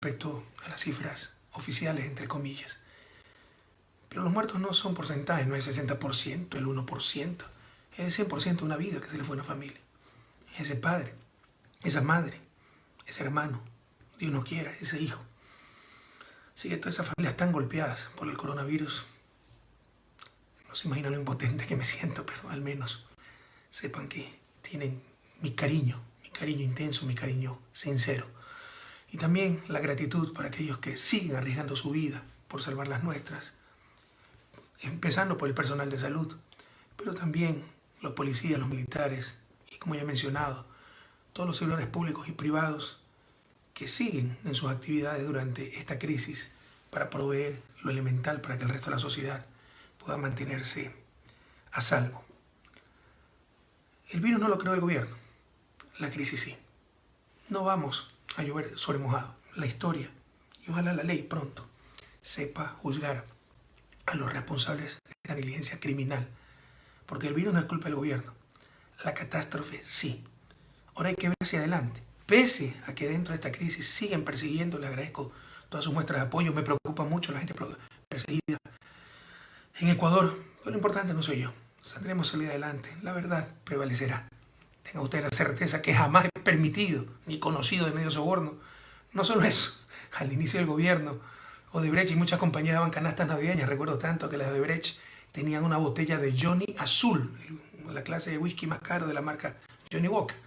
respecto a las cifras oficiales, entre comillas. Pero los muertos no son porcentajes, no es el 60%, el 1%, es el 100% de una vida que se le fue a una familia. Ese padre, esa madre, ese hermano, Dios no quiera, ese hijo. Así que todas esas familias están golpeadas por el coronavirus. No se imaginan lo impotente que me siento, pero al menos sepan que tienen mi cariño intenso, mi cariño sincero. Y también la gratitud para aquellos que siguen arriesgando su vida por salvar las nuestras, empezando por el personal de salud, pero también los policías, los militares y, como ya he mencionado, todos los servidores públicos y privados que siguen en sus actividades durante esta crisis para proveer lo elemental para que el resto de la sociedad pueda mantenerse a salvo. El virus no lo creó el gobierno, la crisis sí. No vamos a llover sobre mojado. La historia, y ojalá la ley pronto, sepa juzgar a los responsables de esta negligencia criminal, porque el virus no es culpa del gobierno, la catástrofe sí. Ahora hay que ver hacia adelante, pese a que dentro de esta crisis siguen persiguiendo. Le agradezco todas sus muestras de apoyo, me preocupa mucho la gente perseguida en Ecuador, pero lo importante no soy yo, saldremos a salir adelante, la verdad prevalecerá. Tenga usted la certeza que jamás he permitido ni conocido de medio soborno. No solo eso, al inicio del gobierno, Odebrecht y muchas compañías daban canastas navideñas. Recuerdo tanto que las de Odebrecht tenían una botella de Johnny Azul, la clase de whisky más caro de la marca Johnny Walker.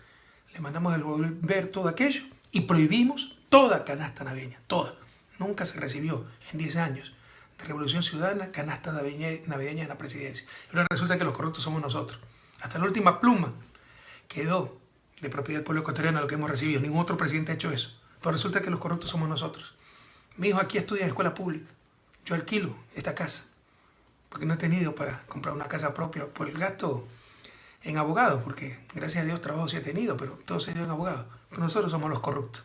Le mandamos a devolver todo aquello y prohibimos toda canasta navideña, toda. Nunca se recibió en 10 años de Revolución Ciudadana canasta navideña en la presidencia. Y ahora resulta que los corruptos somos nosotros. Hasta la última pluma quedó de propiedad del pueblo ecuatoriano lo que hemos recibido. Ningún otro presidente ha hecho eso. Pero resulta que los corruptos somos nosotros. Mi hijo aquí estudia en escuela pública. Yo alquilo esta casa porque no he tenido para comprar una casa propia por el gasto en abogados, porque gracias a Dios trabajo sí he tenido, pero todo se dio en abogados. Pero nosotros somos los corruptos.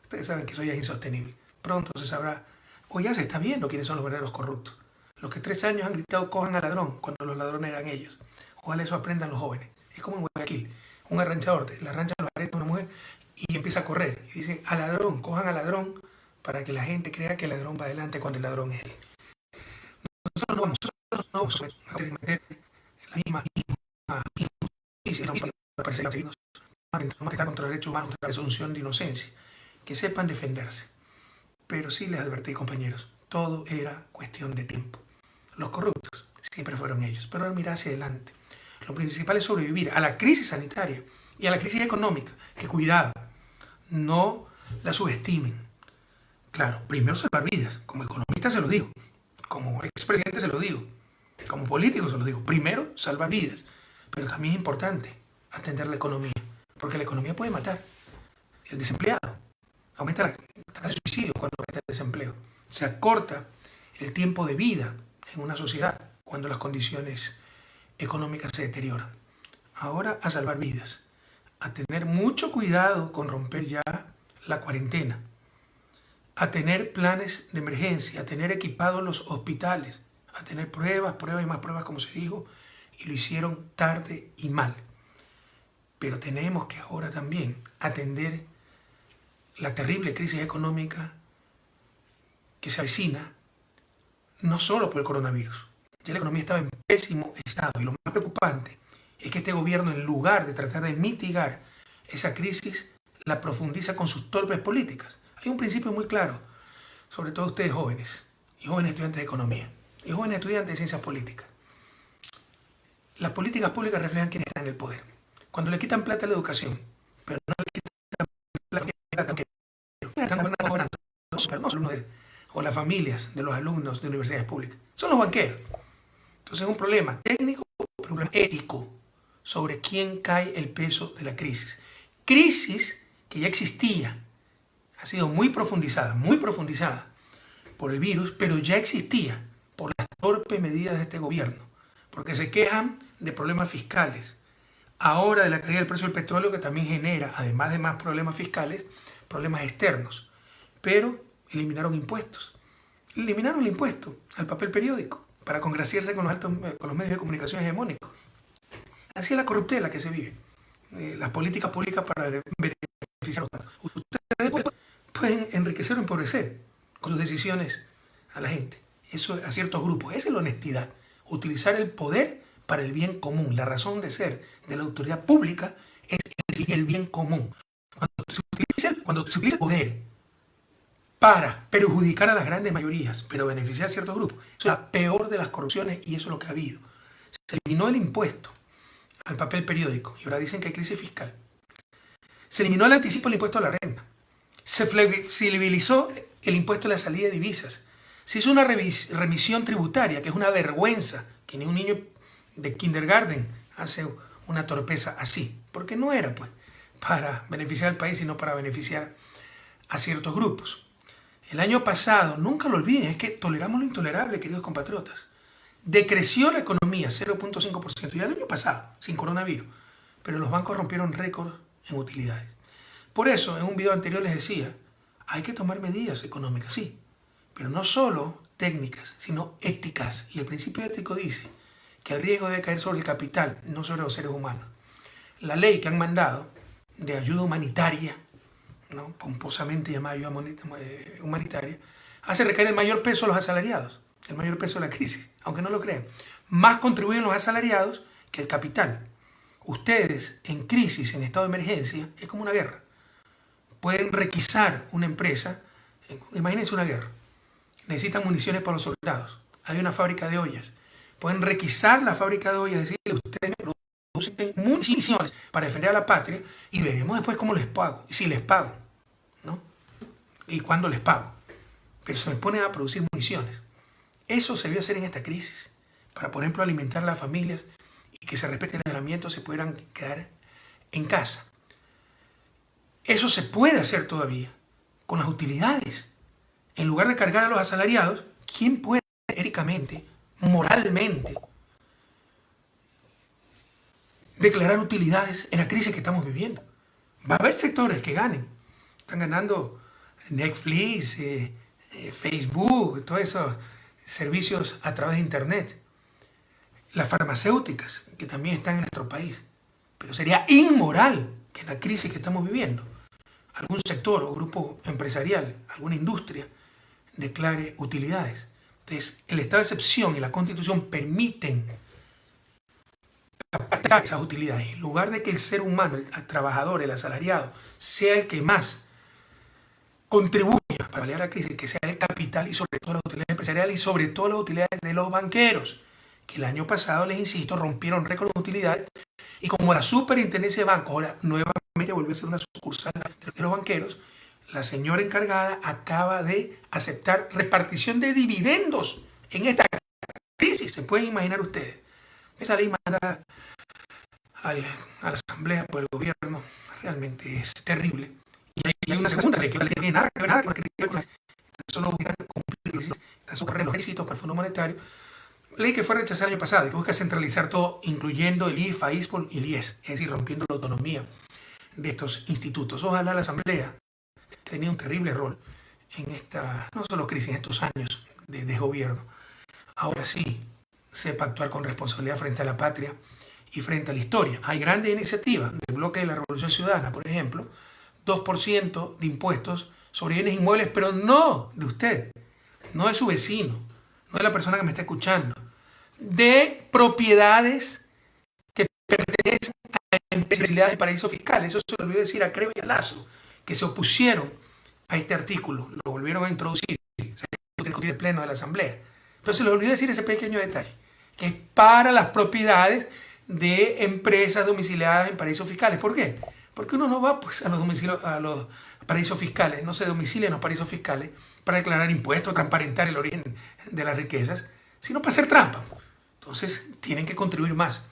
Ustedes saben que eso ya es insostenible. Pronto se sabrá, o ya se está viendo quiénes son los verdaderos corruptos. Los que 3 años han gritado cojan al ladrón cuando los ladrones eran ellos. Ojalá eso aprendan los jóvenes. Es como en Guayaquil. Un arranchador le arrancha los aretes a una mujer y empieza a correr. Y dice, al ladrón, cojan al ladrón, para que la gente crea que el ladrón va adelante cuando el ladrón es él. Nosotros no vamos a meter en la misma injusticia, para perseguirnos, atentar contra derechos humanos, contra la presunción de inocencia. Que sepan defenderse. Pero sí les advertí, compañeros, todo era cuestión de tiempo. Los corruptos siempre fueron ellos, pero ahora mirar hacia adelante. Lo principal es sobrevivir a la crisis sanitaria y a la crisis económica. Que cuidado, no la subestimen. Claro, primero salvar vidas. Como economista se lo digo, como expresidente se lo digo, como político se lo digo. Primero salvar vidas, pero también es importante atender la economía, porque la economía puede matar. El desempleado aumenta la tasa de suicidio cuando aumenta el desempleo. Se acorta el tiempo de vida en una sociedad cuando las condiciones económicas se deterioran. Ahora a salvar vidas, a tener mucho cuidado con romper ya la cuarentena, a tener planes de emergencia, a tener equipados los hospitales, a tener pruebas y más pruebas, como se dijo, y lo hicieron tarde y mal. Pero tenemos que ahora también atender la terrible crisis económica que se avecina, no solo por el coronavirus. Ya la economía estaba en pésimo estado y lo más preocupante es que este gobierno, en lugar de tratar de mitigar esa crisis, la profundiza con sus torpes políticas. Hay un principio muy claro, sobre todo ustedes jóvenes, y jóvenes estudiantes de economía, y jóvenes estudiantes de ciencias políticas. Las políticas públicas reflejan quién está en el poder. Cuando le quitan plata a la educación, pero no le quitan plata a están gobernando los alumnos o las familias de los alumnos de universidades públicas. Son los banqueros. Entonces es un problema técnico, un problema ético sobre quién cae el peso de la crisis. Crisis que ya existía, ha sido muy profundizada por el virus, pero ya existía por las torpes medidas de este gobierno, porque se quejan de problemas fiscales, ahora de la caída del precio del petróleo, que también genera, además de más problemas fiscales, problemas externos, pero eliminaron impuestos. Eliminaron el impuesto al papel periódico para congraciarse con los medios de comunicación hegemónicos. Así es la corruptela que se vive. Las políticas públicas para beneficiar a los. Ustedes pueden enriquecer o empobrecer con sus decisiones a la gente, eso a ciertos grupos. Esa es la honestidad, utilizar el poder para el bien común. La razón de ser de la autoridad pública es el bien común. Cuando se utiliza el poder para perjudicar a las grandes mayorías, pero beneficiar a ciertos grupos, eso es la peor de las corrupciones y eso es lo que ha habido. Se eliminó el impuesto al papel periódico y ahora dicen que hay crisis fiscal. Se eliminó el anticipo del impuesto a la renta. Se flexibilizó el impuesto a la salida de divisas. Se hizo una remisión tributaria, que es una vergüenza, que ni un niño de kindergarten hace una torpeza así, porque no era pues para beneficiar al país, sino para beneficiar a ciertos grupos. El año pasado, nunca lo olviden, es que toleramos lo intolerable, queridos compatriotas. Decreció la economía 0.5%, ya el año pasado, sin coronavirus, pero los bancos rompieron récords en utilidades. Por eso, en un video anterior les decía, hay que tomar medidas económicas, sí, pero no solo técnicas, sino éticas. Y el principio ético dice que el riesgo debe caer sobre el capital, no sobre los seres humanos. La ley que han mandado de ayuda humanitaria, ¿no?, pomposamente llamada ayuda humanitaria, hace recaer el mayor peso a los asalariados, el mayor peso de la crisis, aunque no lo crean. Más contribuyen los asalariados que el capital. Ustedes en crisis, en estado de emergencia, es como una guerra. Pueden requisar una empresa, imagínense una guerra, necesitan municiones para los soldados, hay una fábrica de ollas, pueden requisar la fábrica de ollas y decirle, ustedes me producen municiones para defender a la patria y veremos después cómo les pago, y si les pago, ¿no? Y cuándo les pago. Pero se me ponen a producir municiones. Eso se debió hacer en esta crisis, para por ejemplo alimentar a las familias y que se respete el aislamiento, se puedan quedar en casa. Eso se puede hacer todavía con las utilidades. En lugar de cargar a los asalariados, ¿quién puede éticamente, moralmente, declarar utilidades en la crisis que estamos viviendo? Va a haber sectores que ganen. Están ganando Netflix, Facebook, todos esos servicios a través de Internet. Las farmacéuticas, que también están en nuestro país. Pero sería inmoral que en la crisis que estamos viviendo, algún sector o grupo empresarial, alguna industria, declare utilidades. Entonces, el estado de excepción y la Constitución permiten captar esas utilidades. En lugar de que el ser humano, el trabajador, el asalariado, sea el que más contribuya para paliar la crisis, que sea el capital y sobre todo las utilidades empresariales y sobre todo las utilidades de los banqueros, que el año pasado, les insisto, rompieron récord de utilidades y como la superintendencia de bancos ahora nuevamente vuelve a ser una sucursal de los banqueros, la señora encargada acaba de aceptar repartición de dividendos en esta crisis. ¿Se pueden imaginar ustedes? Esa ley mandada a la Asamblea por el gobierno realmente es terrible. Y hay una segunda ley que no tiene nada que ver con la crisis, solo buscan cumplir, socorrer los éxitos para el Fondo Monetario. Ley que fue rechazada el año pasado y que busca centralizar todo, incluyendo el IFA, ISPOL y el IES, es decir, rompiendo la autonomía de estos institutos. Ojalá la Asamblea, que tenía un terrible rol en esta, no solo crisis, en estos años de desgobierno, ahora sí sepa actuar con responsabilidad frente a la patria y frente a la historia. Hay grandes iniciativas del bloque de la Revolución Ciudadana, por ejemplo, 2% de impuestos sobre bienes inmuebles, pero no de usted, no de su vecino, no de la persona que me está escuchando, de propiedades que pertenecen a empresas de paraísos fiscales. Eso se lo olvidó decir a Creo y a Lazo, que se opusieron a este artículo, lo volvieron a introducir, se discutió en el pleno de la Asamblea. Pero se les olvidó decir ese pequeño detalle, que es para las propiedades de empresas domiciliadas en paraísos fiscales. ¿Por qué? Porque uno no va pues, a los paraísos fiscales, no se domicilia en los paraísos fiscales para declarar impuestos, transparentar el origen de las riquezas, sino para hacer trampa. Entonces tienen que contribuir más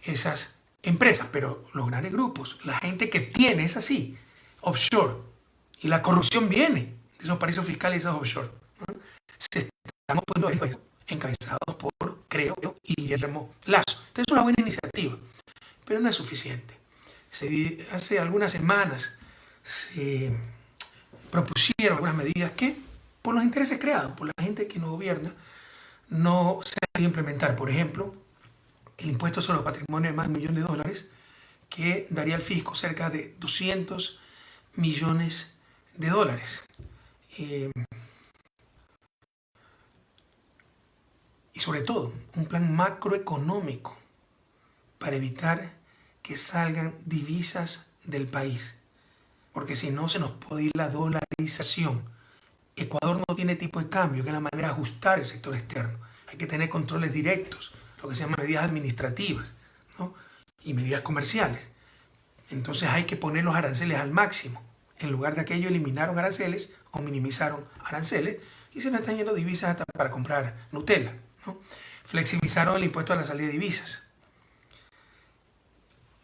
esas empresas, pero los grandes grupos, la gente que tiene, es así, offshore, y la corrupción viene de esos paraísos fiscales y esos offshore, ¿no? Se están poniendo encabezados por Creo y Guillermo Lazo. Entonces es una buena iniciativa, pero no es suficiente. Hace algunas semanas se propusieron algunas medidas que, por los intereses creados por la gente que nos gobierna, no se han podido implementar. Por ejemplo, el impuesto sobre los patrimonios de más de $1 millón, que daría al fisco cerca de $200 millones. y sobre todo un plan macroeconómico para evitar que salgan divisas del país, porque si no se nos puede ir la dolarización. Ecuador no tiene tipo de cambio, que es la manera de ajustar el sector externo. Hay que tener controles directos, lo que se llama medidas administrativas, ¿no? Y medidas comerciales. Entonces hay que poner los aranceles al máximo. En lugar de aquello eliminaron aranceles o minimizaron aranceles y se nos están yendo divisas hasta para comprar Nutella, ¿no? Flexibilizaron el impuesto a la salida de divisas.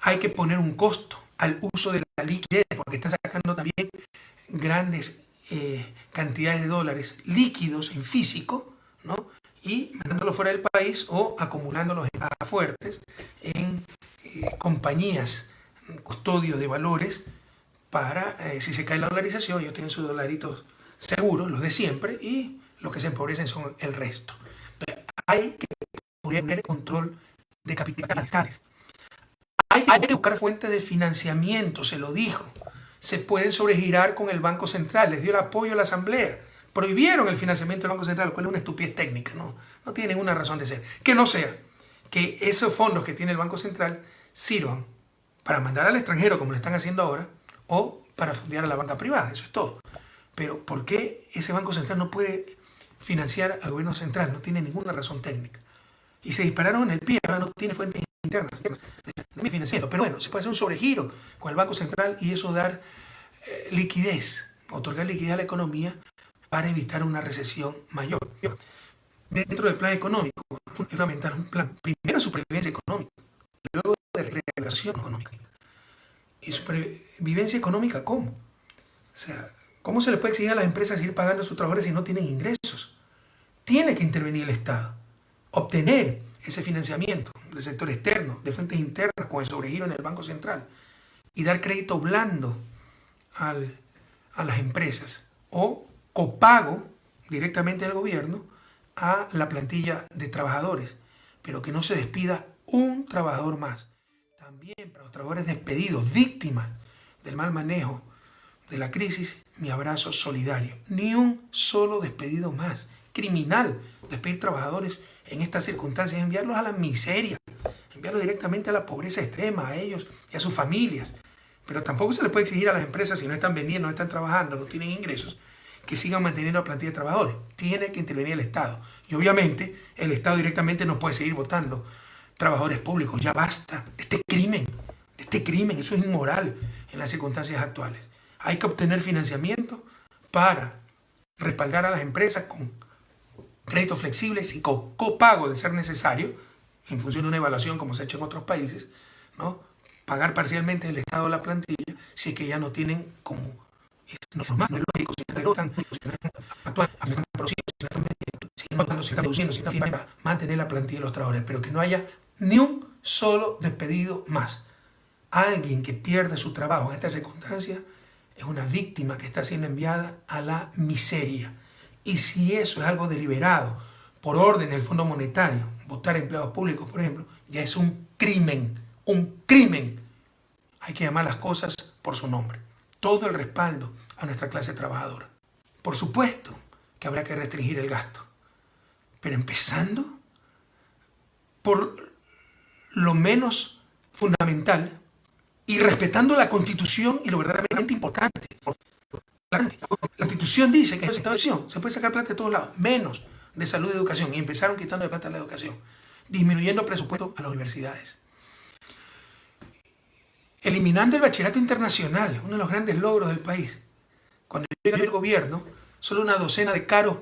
Hay que poner un costo al uso de la liquidez, porque están sacando también grandes cantidades de dólares líquidos en físico, ¿no? Y mandándolos fuera del país o acumulándolos en cajas fuertes en compañías, custodios de valores, para, si se cae la dolarización, ellos tienen sus dolaritos seguros, los de siempre, y los que se empobrecen son el resto. Entonces, hay que poner control de capitales. Hay que buscar fuentes de financiamiento, se lo dijo. Se pueden sobregirar con el Banco Central, les dio el apoyo a la Asamblea. Prohibieron el financiamiento del Banco Central, lo cual es una estupidez técnica, no tiene ninguna razón de ser. Que no sea que esos fondos que tiene el Banco Central sirvan para mandar al extranjero, como lo están haciendo ahora, o para fondear a la banca privada, eso es todo. Pero ¿por qué ese Banco Central no puede financiar al gobierno central? No tiene ninguna razón técnica. Y se dispararon en el pie, ahora no tiene fuentes internas de financiamiento. Pero bueno, se puede hacer un sobregiro con el Banco Central y eso dar liquidez, otorgar liquidez a la economía para evitar una recesión mayor. Dentro del plan económico, es fundamental un plan, primero supervivencia económica, luego de reactivación económica. ¿Y supervivencia económica cómo? O sea, ¿cómo se le puede exigir a las empresas seguir pagando a sus trabajadores si no tienen ingresos? Tiene que intervenir el Estado, obtener ese financiamiento del sector externo, de fuentes internas con el sobregiro en el Banco Central y dar crédito blando a las empresas o copago directamente del gobierno a la plantilla de trabajadores, pero que no se despida un trabajador más. También para los trabajadores despedidos, víctimas del mal manejo de la crisis, mi abrazo solidario. Ni un solo despedido más. Criminal despedir trabajadores en estas circunstancias, enviarlos a la miseria, enviarlos directamente a la pobreza extrema, a ellos y a sus familias. Pero tampoco se les puede exigir a las empresas, si no están vendiendo, no están trabajando, no tienen ingresos, que sigan manteniendo la plantilla de trabajadores. Tiene que intervenir el Estado. Y obviamente el Estado directamente no puede seguir votando trabajadores públicos. Ya basta de este crimen, eso es inmoral en las circunstancias actuales. Hay que obtener financiamiento para respaldar a las empresas con créditos flexibles y con copago de ser necesario, en función de una evaluación como se ha hecho en otros países, ¿no? Pagar parcialmente el Estado la plantilla si es que ya no tienen como no es normal, no es lógico, si están produciendo, si están mantener la plantilla de los trabajadores, pero que no haya ni un solo despedido más. Alguien que pierde su trabajo en esta circunstancia es una víctima que está siendo enviada a la miseria. Y si eso es algo deliberado por orden del Fondo Monetario, votar empleados públicos, por ejemplo, ya es un crimen, un crimen. Hay que llamar las cosas por su nombre. Todo el respaldo a nuestra clase trabajadora. Por supuesto que habrá que restringir el gasto, pero empezando por lo menos fundamental y respetando la Constitución y lo verdaderamente importante. La Constitución dice que en el estado de excepción se puede sacar plata de todos lados, menos de salud y educación, y empezaron quitando de plata a la educación, disminuyendo el presupuesto a las universidades. Eliminando el bachillerato internacional, uno de los grandes logros del país. Cuando llegó el gobierno, solo una docena de caros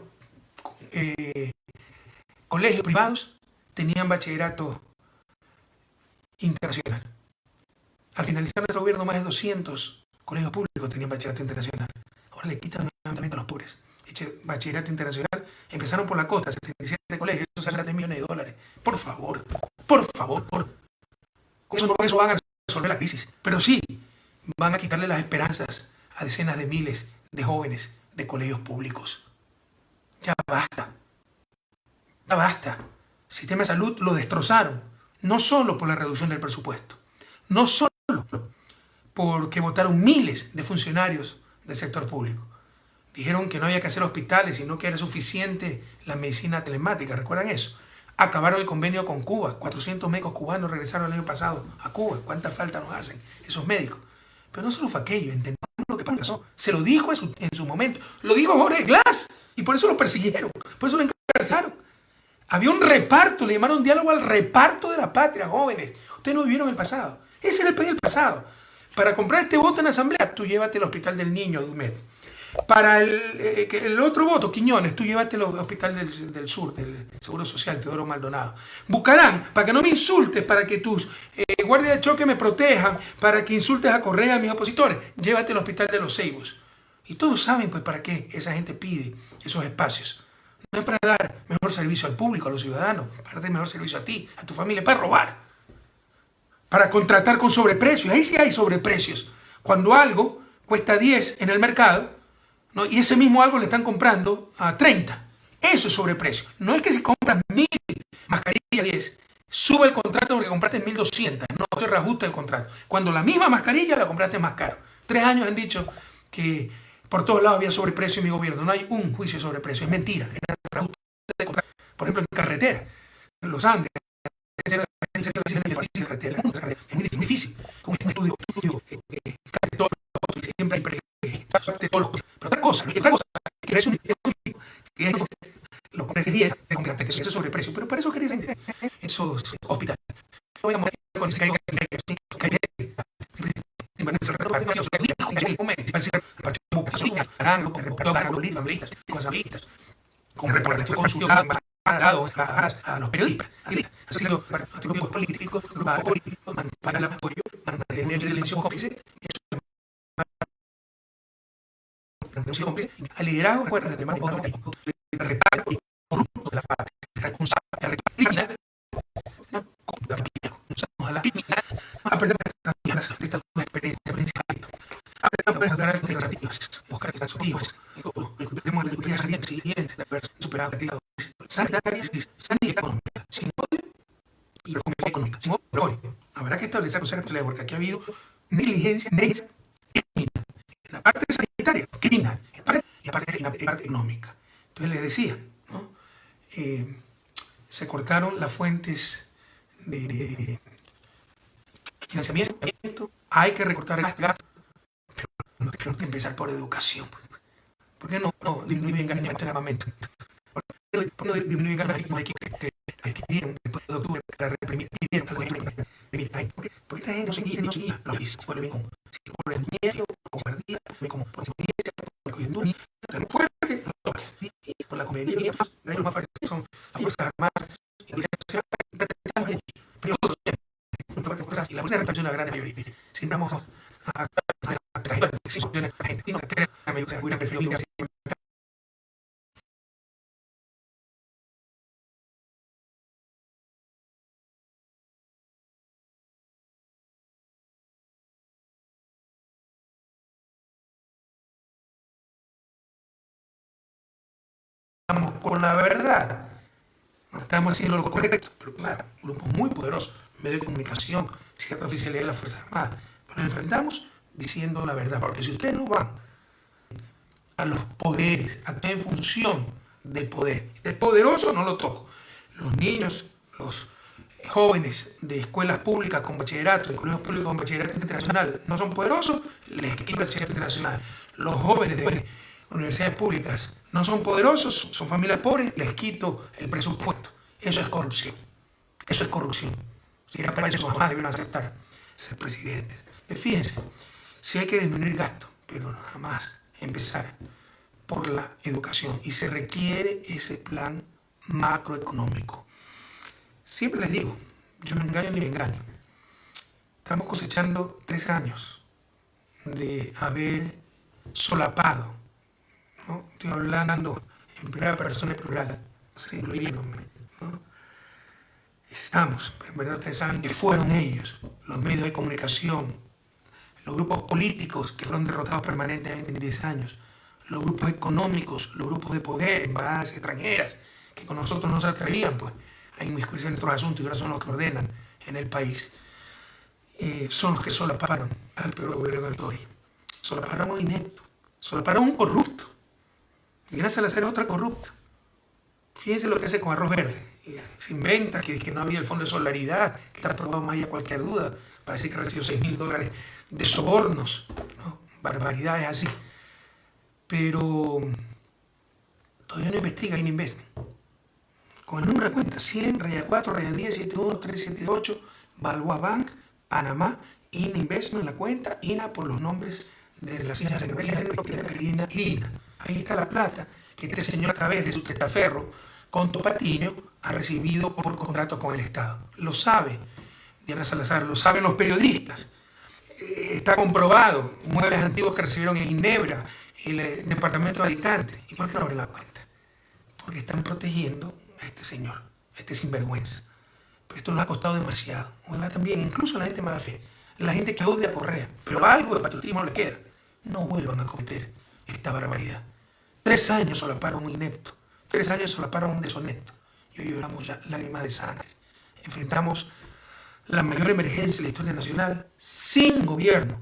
colegios privados tenían bachillerato internacional. Al finalizar nuestro gobierno, más de 200 colegios públicos tenían bachillerato internacional. Ahora le quitan nuevamente a los pobres. Bachillerato internacional, empezaron por la costa, 77 colegios, eso sale $3 millones. Por favor. Con eso van a resolver la crisis. Pero sí, van a quitarle las esperanzas a decenas de miles de jóvenes de colegios públicos. Ya basta. Ya basta. El sistema de salud lo destrozaron. No solo por la reducción del presupuesto. No solo porque votaron miles de funcionarios del sector público. Dijeron que no había que hacer hospitales, sino que era suficiente la medicina telemática. ¿Recuerdan eso? Acabaron el convenio con Cuba. 400 médicos cubanos regresaron el año pasado a Cuba. ¿Cuánta falta nos hacen esos médicos? Pero no solo fue aquello, entendamos lo que pasó. Se lo dijo en su momento. Lo dijo Jorge Glass. Y por eso lo persiguieron. Por eso lo encarcelaron. Había un reparto, le llamaron diálogo al reparto de la patria, jóvenes. Ustedes no vivieron el pasado. Ese era el país del pasado. Para comprar este voto en la asamblea, tú llévate al Hospital del Niño de UMED. Para el otro voto, Quiñones, tú llévate al Hospital del Sur, del Seguro Social, Teodoro Maldonado. Bucarán, para que no me insultes, para que tus guardias de choque me protejan, para que insultes a Correa, a mis opositores, llévate al Hospital de los Ceibos. Y todos saben pues para qué esa gente pide esos espacios. No es para dar mejor servicio al público, a los ciudadanos, para dar mejor servicio a ti, a tu familia, para robar. Para contratar con sobreprecios. Ahí sí hay sobreprecios. Cuando algo cuesta 10 en el mercado, ¿no? Y ese mismo algo le están comprando a 30. Eso es sobreprecio. No es que si compras 1000 mascarillas 10, sube el contrato porque compraste 1200. No se reajusta el contrato. Cuando la misma mascarilla la compraste más caro. 3 años han dicho que por todos lados había sobreprecio en mi gobierno. No hay un juicio de sobreprecio. Es mentira. Era reajuste de contrato. Por ejemplo, en carretera, en los Andes, es muy difícil. Con un estudio siempre hay pero otra cosa que es los precios 10 eso es sobreprecio, pero para eso querías esos hospitales. No voy a morir con ese a los periodistas, así que a tu grupo político, para el apoyo, mantener el silencio cómplice, al liderazgo fue el reparto y corrupto de la patria, responsable, criminal, a la criminal, aprender a experiencia, aprender a ganar alternativas, buscar alternativas, tenemos la educación siguiente, de haber superado la crisis sanitaria, económica, sin poder y económica, sin poder. Habrá que establecer cosas porque aquí ha habido negligencia, en la parte sanitaria, criminal, en la parte económica. Entonces les decía, ¿no? Se cortaron las fuentes de financiamiento, hay que recortar el gasto, pero no tenemos que empezar por educación. ¿Por qué no disminuyen gastos en armamento? ¿Por qué no disminuyen gastos que adquirieron después de octubre para reprimir? Porque esta gente no seguía los países, por el miedo, cobardía, como por experiencia, por coyuntura, tan fuerte, y por la comedia, los más fuertes son las Fuerzas Armadas, pero y la Fuerza de la gran mayoría. Siempre vamos a traer decisiones a la gente, sino que hubiera preferido con la verdad. No estamos haciendo lo correcto, pero claro, grupos muy poderosos, medios de comunicación, cierta oficialidad de las Fuerzas Armadas. Pero nos enfrentamos diciendo la verdad, porque si ustedes no van a los poderes, actúan en función del poder. El poderoso no lo toco. Los niños, los jóvenes de escuelas públicas con bachillerato, de colegios públicos con bachillerato internacional, no son poderosos, les quito el bachillerato internacional. Los jóvenes de universidades públicas no son poderosos, son familias pobres, les quito el presupuesto. Eso es corrupción. Eso es corrupción. Si era para eso, jamás deben aceptar ser presidentes. Pero fíjense, sí hay que disminuir gastos, pero jamás empezar por la educación. Y se requiere ese plan macroeconómico. Siempre les digo, yo no engaño ni me engaño. Estamos cosechando 3 años de haber solapado, ¿no? Estoy hablando en primera persona y plural, incluyéndome, ¿no? Estamos, pero en verdad ustedes saben que fueron ellos, los medios de comunicación, los grupos políticos que fueron derrotados permanentemente en 10 años, los grupos económicos, los grupos de poder, embajadas extranjeras, que con nosotros no se atrevían pues, a inmiscuirse en otros asuntos y ahora son los que ordenan en el país. Son los que solaparon al peor gobierno de la historia. Solaparon a un inepto, solaparon a un corrupto, Diana Salazar es otra corrupta. Fíjense lo que hace con arroz verde. Se inventa que no había el fondo de solidaridad, que está aprobado más allá de cualquier duda. Parece que recibió $6.000 de sobornos, ¿no? Barbaridades así. Pero todavía no investiga Ininvestment. Con el número de cuenta 100, raya 4, raya 10, 71, 378, Balboa Bank, Panamá, Ininvestment, la cuenta, INA por los nombres de las hijas de Carolina y Lina. Ahí está la plata que este señor a través de su testaferro con Patiño ha recibido por contrato con el Estado. Lo sabe Diana Salazar, lo saben los periodistas. Está comprobado, muebles antiguos que recibieron en Ginebra, el departamento de Alicante. ¿Y por qué no abren la cuenta? Porque están protegiendo a este señor, a este sinvergüenza. Pero esto nos ha costado demasiado. Ojalá también, incluso la gente mala fe, la gente que odia a Correa, pero algo de patriotismo le queda, no vuelvan a cometer esta barbaridad. 3 años solaparon un inepto, 3 años solaparon un deshonesto. Y hoy lloramos ya lágrimas de sangre. Enfrentamos la mayor emergencia de la historia nacional sin gobierno,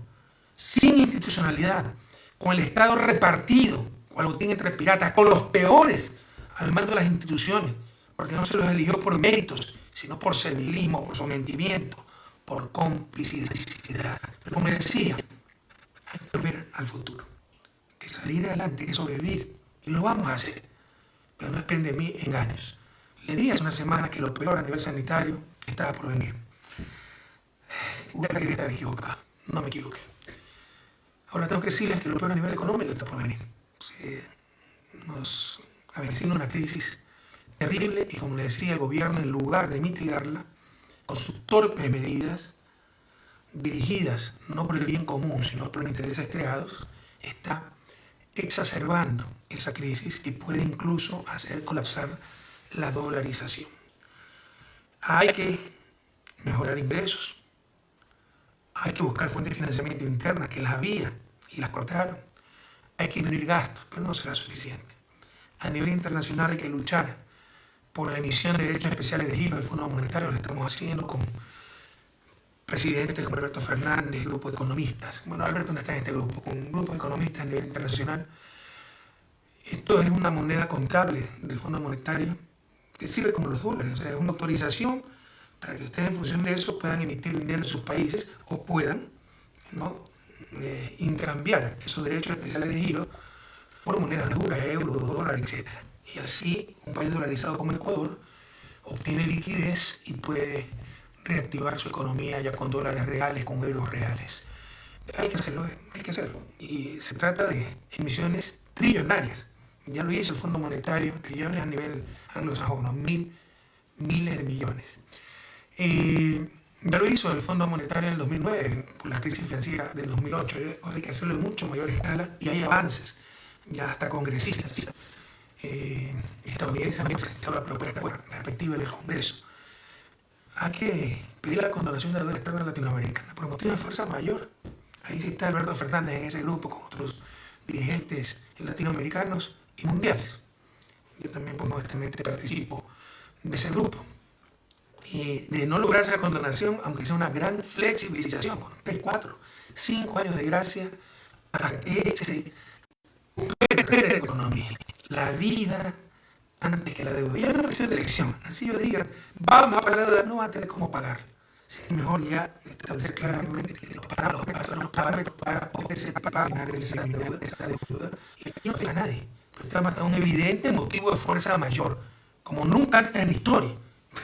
sin institucionalidad, con el Estado repartido, cual botín entre piratas, con los peores al mando de las instituciones, porque no se los eligió por méritos, sino por servilismo, por sometimiento, por complicidad. Pero como decía, hay que ver al futuro, que salir adelante, que sobrevivir, y lo vamos a hacer, pero no esperen de mí engaños. Le dije hace una semana que lo peor a nivel sanitario estaba por venir. Hubiera querido estar equivocado, no me equivoqué. Ahora tengo que decirles que lo peor a nivel económico está por venir. Nos avecina una crisis terrible y, como le decía, el gobierno, en lugar de mitigarla con sus torpes medidas dirigidas no por el bien común, sino por los intereses creados, está exacerbando esa crisis y puede incluso hacer colapsar la dolarización. Hay que mejorar ingresos, hay que buscar fuentes de financiamiento internas, que las había y las cortaron. Hay que disminuir gastos, pero no será suficiente. A nivel internacional hay que luchar por la emisión de derechos especiales de giro del Fondo Monetario. Lo estamos haciendo con presidentes como Alberto Fernández, grupo de economistas. Bueno, Alberto no está en este grupo, con un grupo de economistas a nivel internacional. Esto es una moneda contable del Fondo Monetario que sirve como los dólares. O sea, es una autorización para que ustedes, en función de eso, puedan emitir dinero en sus países o puedan, ¿no?, intercambiar esos derechos especiales de giro por monedas duras, euros, dólares, etc. Y así un país dolarizado como Ecuador obtiene liquidez y puede reactivar su economía ya con dólares reales, con euros reales. Hay que hacerlo, hay que hacerlo. Y se trata de emisiones trillonarias. Ya lo hizo el Fondo Monetario, trillones a nivel anglosajón, miles de millones. Ya lo hizo el Fondo Monetario en el 2009, por la crisis financiera del 2008. Ahora hay que hacerlo en mucho mayor escala y hay avances. Ya hasta congresistas estadounidenses han presentado la propuesta respectiva en el Congreso. Hay que pedir la condonación de la deuda externa latinoamericana por motivo de fuerza mayor. Ahí sí está Alberto Fernández en ese grupo con otros dirigentes latinoamericanos y mundiales. Yo también modestamente participo de ese grupo. Y de no lograr esa condonación, aunque sea una gran flexibilización, con 3, 4, 5 años de gracia, para que se recupere la economía, la vida antes que la deuda. Ya no es una cuestión de elección. Así yo diga, vamos a pagar la deuda, no va a tener cómo pagar. Es mejor ya establecer claramente que para los parámetros para poder se pagar esa deuda. Y aquí no queda nadie. Pero está un evidente motivo de fuerza mayor, como nunca antes en la historia.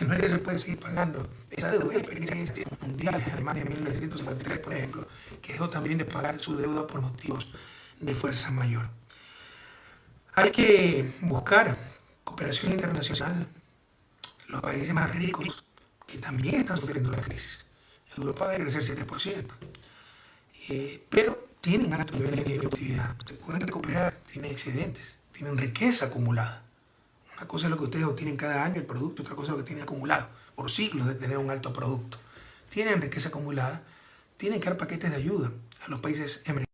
No es que se puede seguir pagando esa deuda. Hay experiencias mundiales, Alemania en 1953, por ejemplo, que dejó también de pagar su deuda por motivos de fuerza mayor. Hay que buscar cooperación internacional. Los países más ricos, que también están sufriendo la crisis. Europa debe crecer 7%. Pero tienen altos niveles de productividad. Se pueden recuperar, tienen excedentes, tienen riqueza acumulada. Una cosa es lo que ustedes obtienen cada año, el producto, otra cosa es lo que tienen acumulado, por siglos de tener un alto producto. Tienen riqueza acumulada, tienen que dar paquetes de ayuda a los países emergentes.